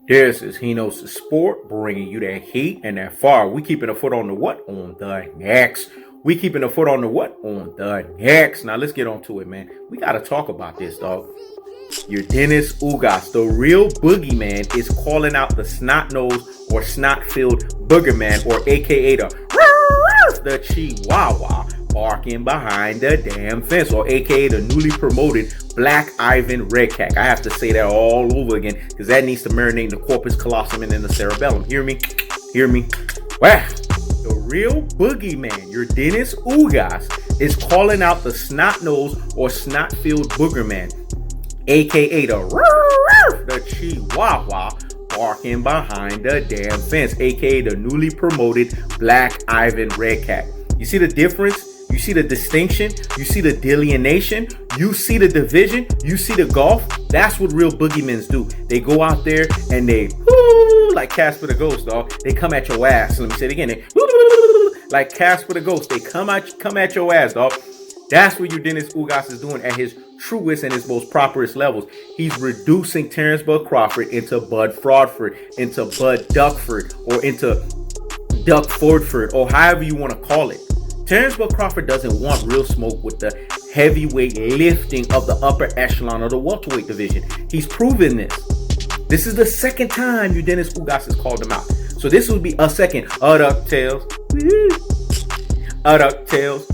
This is Henos the Sport, bringing you that heat and that fire. We keeping a foot on the what? On the next. We keeping a foot on the what? On the next. Now let's get on to it, man. We got to talk about this, dog. Yordenis Ugas, the real boogeyman, is calling out the snot-nosed or snot-filled boogerman, or aka the Chihuahua, barking behind the damn fence, or aka the newly promoted Black Ivan Redcat. I have to say that all over again because that needs to marinate in the corpus callosum and in the cerebellum. Hear me? Hear me? Wow. The real boogeyman, Yordenis Ugas, is calling out the snot-nosed or snot-filled boogerman, aka the Chihuahua, barking behind the damn fence, aka the newly promoted Black Ivan Redcat. You see the difference? You see the distinction? You see the delineation? You see the division? You see the gulf? That's what real boogeymans do. They go out there and they, like Casper the Ghost, dog. They come at your ass. Let me say it again. They, like Casper the Ghost. They come at your ass, dog. That's what Yordenis Ugas is doing at his truest and his most properest levels. He's reducing Terence Bud Crawford into Bud Fraudford, into Bud Duckford, or into Duck Fordford, or however you want to call it. Terence Bud Crawford doesn't want real smoke with the heavyweight lifting of the upper echelon of the welterweight division. He's proven this. This is the second time Yordenis Ugas has called him out. So this would be a second. DuckTales. DuckTales.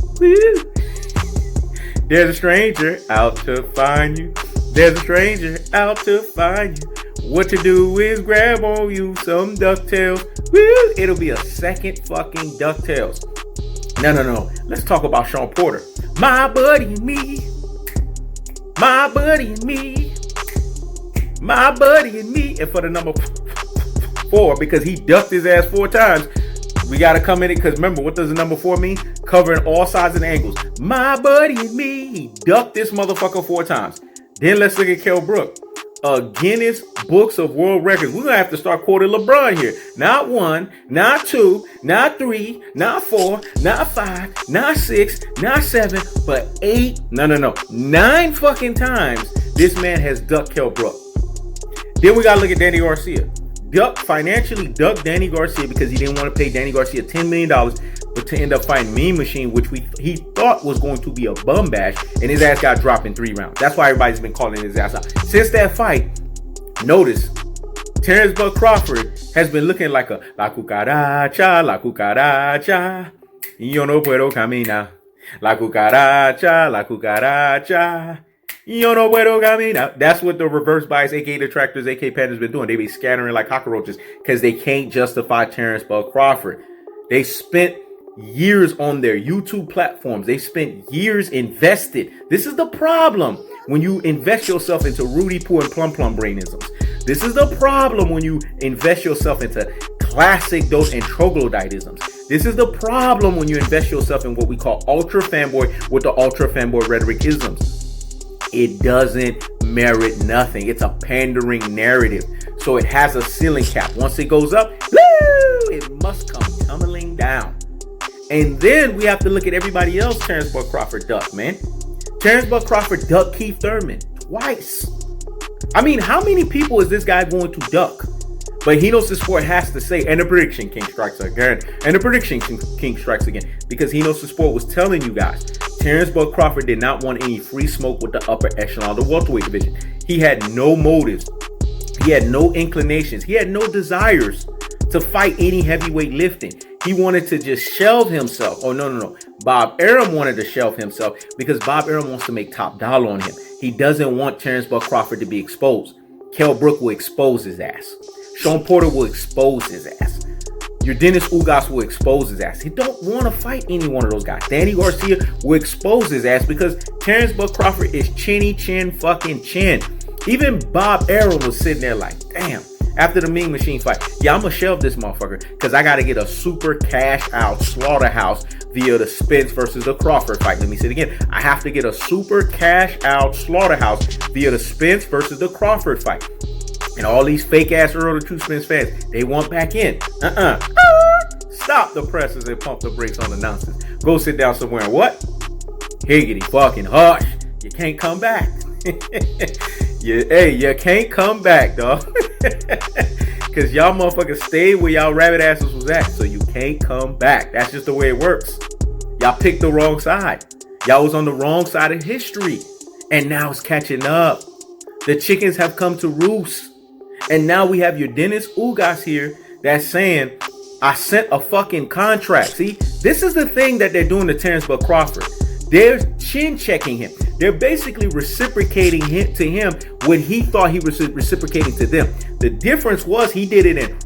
There's a stranger out to find you. There's a stranger out to find you. What to do is grab on you some DuckTales. It'll be a second fucking DuckTales. No. Let's talk about Sean Porter. My buddy and me. My buddy and me. My buddy and me. And for the number 4, because he ducked his ass 4 times, we got to come in it, because remember, what does the number 4 mean? Covering all sides and angles. My buddy and me. He ducked this motherfucker 4 times. Then let's look at Kell Brook. Guinness Books of World Records. We're going to have to start quoting LeBron here. Not 1, not 2, not 3, not 4, not 5, not 6, not 7, but 8, 9 fucking times this man has ducked Kell Brook. Then we got to look at Danny Garcia. Financially ducked Danny Garcia because he didn't want to pay Danny Garcia $10 million, but to end up fighting Mean Machine, which he thought was going to be a bum bash, and his ass got dropped in 3 rounds. That's why everybody's been calling his ass out. Since that fight, notice, Terence Bud Crawford has been looking like a la cucaracha, la cucaracha. Yo no puedo caminar. La cucaracha, la cucaracha. Yo no puedo caminar. That's what the reverse bias, aka detractors, aka Panthers, been doing. They be scattering like cockroaches because they can't justify Terence Bud Crawford. They spent years on their YouTube platforms. They spent years invested. This is the problem when you invest yourself into Rudy Poo and Plum Brainisms. This is the problem when you invest yourself into classic dose and troglodytisms. This is the problem when you invest yourself in what we call ultra fanboy with the ultra fanboy rhetoricisms. It doesn't merit nothing. It's a pandering narrative. So it has a ceiling cap. Once it goes up, it must come tumbling down. And then we have to look at everybody else Terence Bud Crawford ducked, man. Terence Bud Crawford ducked Keith Thurman twice. I mean, how many people is this guy going to duck? But he knows the sport has to say, and the prediction king strikes again. And the prediction king strikes again. Because he knows the sport was telling you guys, Terence Bud Crawford did not want any free smoke with the upper echelon of the welterweight division. He had no motives. He had no inclinations. He had no desires to fight any heavyweight lifting. He wanted to just shelve himself. Oh, no. Bob Arum wanted to shelve himself because Bob Arum wants to make top dollar on him. He doesn't want Terence Bud Crawford to be exposed. Kell Brook will expose his ass. Sean Porter will expose his ass. Yordenis Ugas will expose his ass. He don't want to fight any one of those guys. Danny Garcia will expose his ass because Terence Bud Crawford is chinny chin fucking chin. Even Bob Errol was sitting there like, damn. After the Mean Machine fight, yeah, I'm going to shelve this motherfucker because I got to get a super cash out slaughterhouse via the Spence versus the Crawford fight. Let me say it again. I have to get a super cash out slaughterhouse via the Spence versus the Crawford fight. And all these fake ass Errol the True Spence fans, they want back in. Stop the presses and pump the brakes on the nonsense. Go sit down somewhere and what? Higgity fucking hush. You can't come back. You can't come back, dog. Because y'all motherfuckers stayed where y'all rabbit asses was at. So you can't come back. That's just the way it works. Y'all picked the wrong side. Y'all was on the wrong side of history. And now it's catching up. The chickens have come to roost. And now we have Yordenis Ugas here that's saying, I sent a fucking contract. See, this is the thing that they're doing to Terence Crawford. They're chin checking him. They're basically reciprocating to him what he thought he was reciprocating to them. The difference was he did it in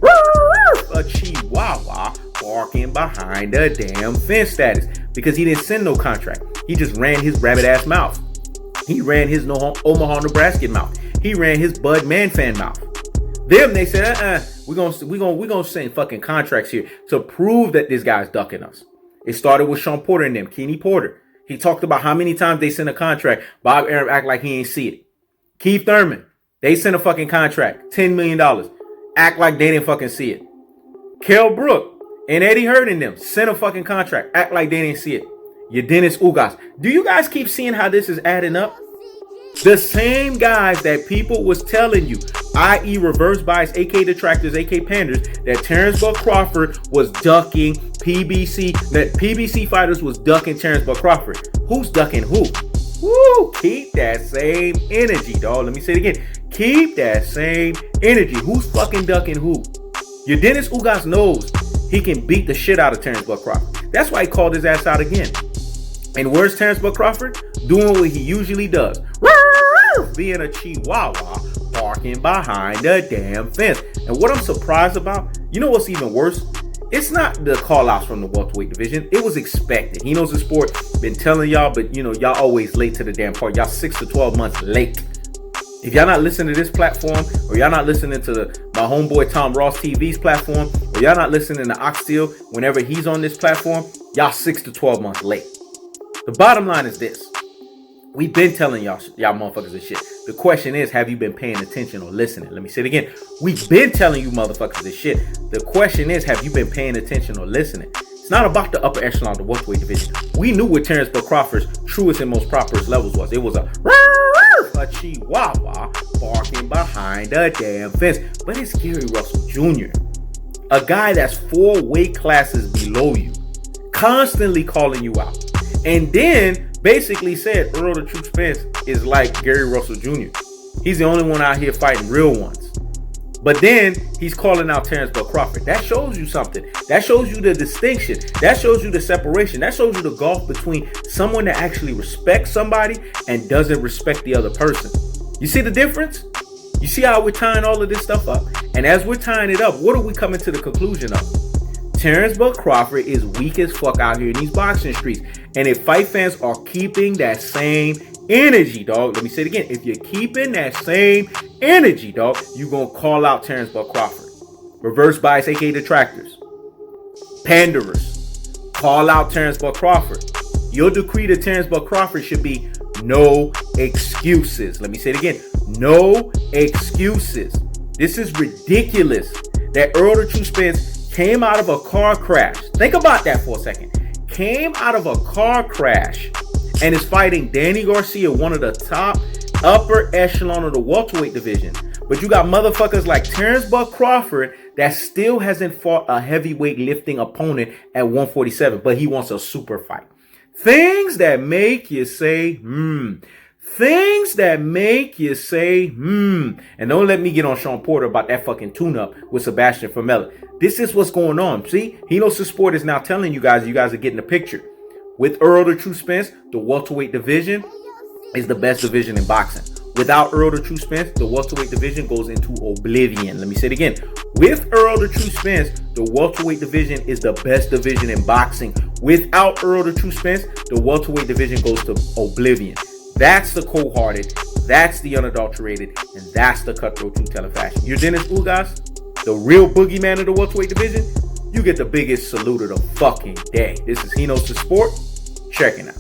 a chihuahua barking behind a damn fence status because he didn't send no contract. He just ran his rabbit ass mouth. He ran his Omaha, Nebraska mouth. He ran his Bud Manfan mouth. Them, they said, we're gonna send fucking contracts here to prove that this guy's ducking us. It started with Sean Porter and them, Kenny Porter. He talked about how many times they sent a contract. Bob Arum act like he ain't see it. Keith Thurman, they sent a fucking contract, $10 million. Act like they didn't fucking see it. Kell Brook and Eddie Hearn and them sent a fucking contract. Act like they didn't see it. Yordenis Ugas. Do you guys keep seeing how this is adding up? The same guys that people was telling you, i.e. reverse bias, AK detractors, AK panders, that Terence Crawford was ducking PBC, that PBC fighters was ducking Terence Crawford. Who's ducking who? Woo! Keep that same energy, dog. Let me say it again. Keep that same energy. Who's fucking ducking who? Yordenis Ugas knows he can beat the shit out of Terence Crawford. That's why he called his ass out again. And where's Terence Crawford? Doing what he usually does. Being a chihuahua barking behind a damn fence. And what I'm surprised about, you know what's even worse? It's not the call-outs from the welterweight division. It was expected. He knows the sport. Been telling y'all, but you know, y'all always late to the damn party. Y'all 6 to 12 months late. If y'all not listening to this platform, or y'all not listening to my homeboy Tom Ross TV's platform, or y'all not listening to Oxtail whenever he's on this platform, y'all 6 to 12 months late. The bottom line is this. We've been telling y'all motherfuckers this shit. The question is, have you been paying attention or listening? Let me say it again. We've been telling you motherfuckers this shit. The question is, have you been paying attention or listening? It's not about the upper echelon of the welterweight division. We knew what Terence Crawford's truest and most properest levels was. It was a chihuahua barking behind a damn fence. But it's Gary Russell Jr., a guy that's 4 weight classes below you, constantly calling you out. And then basically said Errol the Truth Spence is like Gary Russell Jr. He's the only one out here fighting real ones. But then he's calling out Terence Crawford. That shows you something. That shows you the distinction. That shows you the separation. That shows you the gulf between someone that actually respects somebody and doesn't respect the other person. You see the difference? You see how we're tying all of this stuff up? And as we're tying it up, what are we coming to the conclusion of? Terence Crawford is weak as fuck out here in these boxing streets. And if fight fans are keeping that same energy, dog, let me say it again. If you're keeping that same energy, dog, you're going to call out Terence Crawford. Reverse bias, aka detractors. Panderers. Call out Terence Crawford. Your decree to Terence Crawford should be no excuses. Let me say it again. No excuses. This is ridiculous that Errol the Truth Spence came out of a car crash. Think about that for a second. Came out of a car crash and is fighting Danny Garcia, one of the top upper echelon of the welterweight division. But you got motherfuckers like Terence Crawford that still hasn't fought a heavyweight lifting opponent at 147, but he wants a super fight. Things that make you say, Things that make you say, And don't let me get on Sean Porter about that fucking tune-up with Sebastian Formella. This is what's going on. See, He Knows the Sport is now telling you guys are getting the picture. With Errol the Truth Spence, the welterweight division is the best division in boxing. Without Errol the Truth Spence, the welterweight division goes into oblivion. Let me say it again. With Errol the Truth Spence, the welterweight division is the best division in boxing. Without Errol the Truth Spence, the welterweight division goes to oblivion. That's the cold-hearted, that's the unadulterated, and that's the cutthroat truth-telling fashion. Yordenis Ugas, the real boogeyman of the welterweight division, you get the biggest salute of the fucking day. This is He Knows the Sport. Checking out.